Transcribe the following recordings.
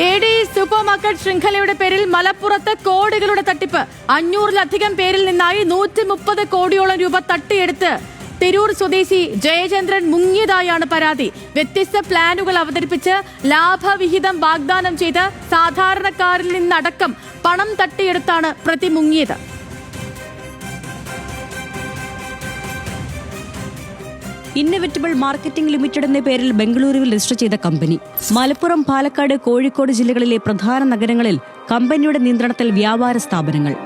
AD super market ശൃംഖലയുടെ പേരിൽ മലപ്പുറത്ത് കോടികളുടെ തട്ടിപ്പ്. 500-ലധികം പേരിൽ നിന്നായി 130 കോടിയോളം രൂപ തട്ടിയെടുത്ത് തിരൂർ സ്വദേശി ജയചന്ദ്രൻ മുങ്ങിയതായാണ് പരാതി. വ്യത്യസ്ത പ്ലാനുകൾ അവതരിപ്പിച്ച് ലാഭവിഹിതം വാഗ്ദാനം ചെയ്ത് സാധാരണക്കാരിൽ നിന്നടക്കം പണം തട്ടിയെടുത്താണ് പ്രതി മുങ്ങിയത്. ഇന്നൊവേറ്റബിൾ മാർക്കറ്റിംഗ് ലിമിറ്റഡ് എന്ന പേരിൽ ബംഗളൂരുവിൽ രജിസ്റ്റർ ചെയ്ത കമ്പനി മലപ്പുറം, പാലക്കാട്, കോഴിക്കോട് ജില്ലകളിലെ പ്രധാന നഗരങ്ങളിൽ കമ്പനിയുടെ നിയന്ത്രണത്തിൽ വ്യാപാര സ്ഥാപനങ്ങൾ.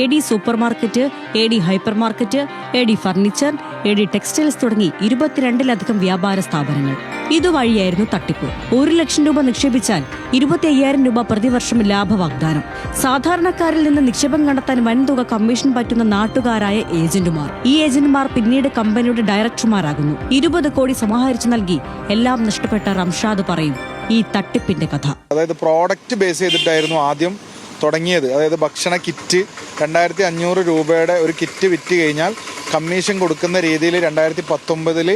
AD super market, AD hyper market, AD furniture, AD textiles തുടങ്ങി 22-ലധികം വ്യാപാര സ്ഥാപനങ്ങൾ. ഇതുവഴിയായിരുന്നു തട്ടിപ്പ്. 1 ലക്ഷം രൂപ നിക്ഷേപിച്ചാൽ 25,000 രൂപ പ്രതിവർഷം ലാഭവാഗ്ദാനം. സാധാരണക്കാരിൽ നിന്ന് നിക്ഷേപം കണ്ടെത്താൻ വൻതുക കമ്മീഷൻ പറ്റുന്ന നാട്ടുകാരായ ഏജന്റുമാർ. ഈ ഏജന്റുമാർ പിന്നീട് കമ്പനിയുടെ ഡയറക്ടർമാരാകുന്നു. 20 കോടി സമാഹരിച്ചു നൽകി എല്ലാം നഷ്ടപ്പെട്ട റംഷാദ് പറയും ഈ തട്ടിപ്പിന്റെ കഥ. അതായത് പ്രോഡക്റ്റ് ബേസ് ചെയ്തിട്ടായിരുന്നു ആദ്യം തുടങ്ങിയത്. അതായത് ഭക്ഷണ കിറ്റ് 2500 രൂപയുടെ ഒരു കിറ്റ് വിറ്റ് കഴിഞ്ഞാൽ കമ്മീഷൻ കൊടുക്കുന്ന രീതിയിൽ 2019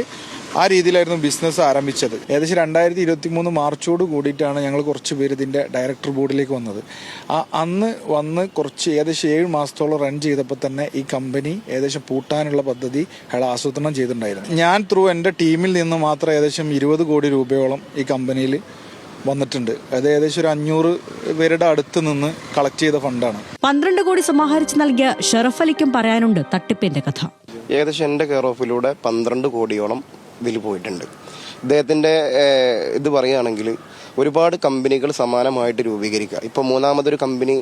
ആ രീതിയിലായിരുന്നു ബിസിനസ് ആരംഭിച്ചത്. ഏകദേശം 2023 മാർച്ചോട് കൂടിയിട്ടാണ് ഞങ്ങൾ കുറച്ച് പേര് ഇതിൻ്റെ ഡയറക്ടർ ബോർഡിലേക്ക് വന്നത്. അന്ന് വന്ന് കുറച്ച് ഏകദേശം 7 മാസത്തോളം റൺ ചെയ്തപ്പോൾ തന്നെ ഈ കമ്പനി ഏകദേശം പൂട്ടാനുള്ള പദ്ധതി അയാൾ ആസൂത്രണം ചെയ്തിട്ടുണ്ടായിരുന്നു. ഞാൻ എൻ്റെ ടീമിൽ നിന്ന് മാത്രം ഏകദേശം 20 കോടി രൂപയോളം ഈ കമ്പനിയിൽ വന്നിട്ടുണ്ട്. അത് ഏകദേശം ഒരു 500 പേരുടെ അടുത്ത് നിന്ന് കളക്ട് ചെയ്ത ഫണ്ടാണ്. 12 കോടി സമാഹരിച്ച് നൽകിയ ഷറഫ് അലിക്കും പറയാനുണ്ട് തട്ടിപ്പിന്റെ കഥ. ഏകദേശം എൻ്റെ കെയർ ഓഫിലൂടെ 12 കോടിയോളം ഇതിൽ പോയിട്ടുണ്ട്. ഇദ്ദേഹത്തിൻ്റെ ഇത് പറയുകയാണെങ്കിൽ ഒരുപാട് കമ്പനികൾ സമാനമായിട്ട് രൂപീകരിക്കുക. ഇപ്പോൾ 3ാമതൊരു കമ്പനി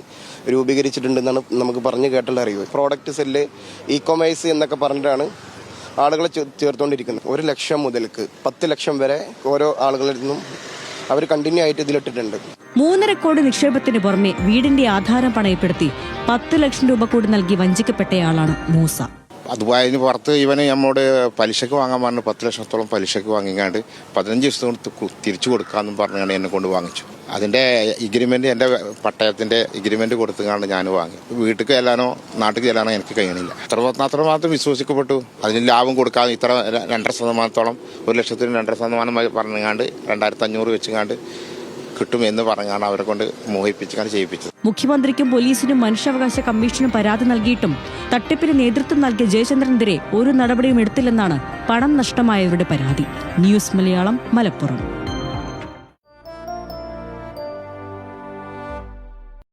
രൂപീകരിച്ചിട്ടുണ്ടെന്നാണ് നമുക്ക് പറഞ്ഞു കേട്ടുള്ള അറിവ്. പ്രോഡക്റ്റ് സെല്ല്, ഇ കൊമേഴ്സ് എന്നൊക്കെ പറഞ്ഞിട്ടാണ് ആളുകളെ ചേർത്തുകൊണ്ടിരിക്കുന്നത്. 1 ലക്ഷം മുതൽക്ക് 10 ലക്ഷം വരെ ഓരോ ആളുകളിൽ നിന്നും അവർ കണ്ടിന്യൂ ആയിട്ട് ഇതിലിട്ടിട്ടുണ്ട്. 3.5 കോടി നിക്ഷേപത്തിന് പുറമെ വീടിന്റെ ആധാരം പണയപ്പെടുത്തി 10 ലക്ഷം രൂപ കൂടി നൽകി വഞ്ചിക്കപ്പെട്ടയാളാണ് മൂസ. അതുപോലെ അതിന് പുറത്ത് ഇവന് നമ്മോട് പലിശക്ക് വാങ്ങാൻ പറഞ്ഞു. 10 ലക്ഷത്തോളം പലിശക്ക് വാങ്ങിക്കാണ്ട് 15 ദിവസം തിരിച്ചു കൊടുക്കാമെന്നും പറഞ്ഞാണ് എന്നെ കൊണ്ട് വാങ്ങിച്ചു. അതിൻ്റെ എഗ്രിമെന്റ്, എൻ്റെ പട്ടയത്തിൻ്റെ എഗ്രിമെന്റ് കൊടുത്തുകൊണ്ട് ഞാൻ വാങ്ങി. വീട്ടിൽ ചെല്ലാനോ നാട്ടിൽ ചെല്ലാനോ എനിക്ക് കഴിയണില്ല. അത്രമാത്രം വിശ്വസിക്കപ്പെട്ടു. അതിന് ലാഭം കൊടുക്കാതെ ഇത്ര 2.5%, 1 ലക്ഷത്തിന് 2.5% പറഞ്ഞുകൊണ്ട് 2500 വെച്ചുകൊണ്ട് കിട്ടുമെന്ന് പറഞ്ഞാണ് അവരെ കൊണ്ട് മോഹിപ്പിച്ചാണ് ചെയ്യിപ്പിച്ചത്. മുഖ്യമന്ത്രിക്കും പോലീസിനും മനുഷ്യാവകാശ കമ്മീഷനും പരാതി നൽകിയിട്ടും തട്ടിപ്പിന് നേതൃത്വം നൽകിയ ജയചന്ദ്രനെതിരെ ഒരു നടപടിയും എടുത്തില്ലെന്നാണ് പണം നഷ്ടമായവരുടെ പരാതി. ന്യൂസ് മലയാളം, മലപ്പുറം.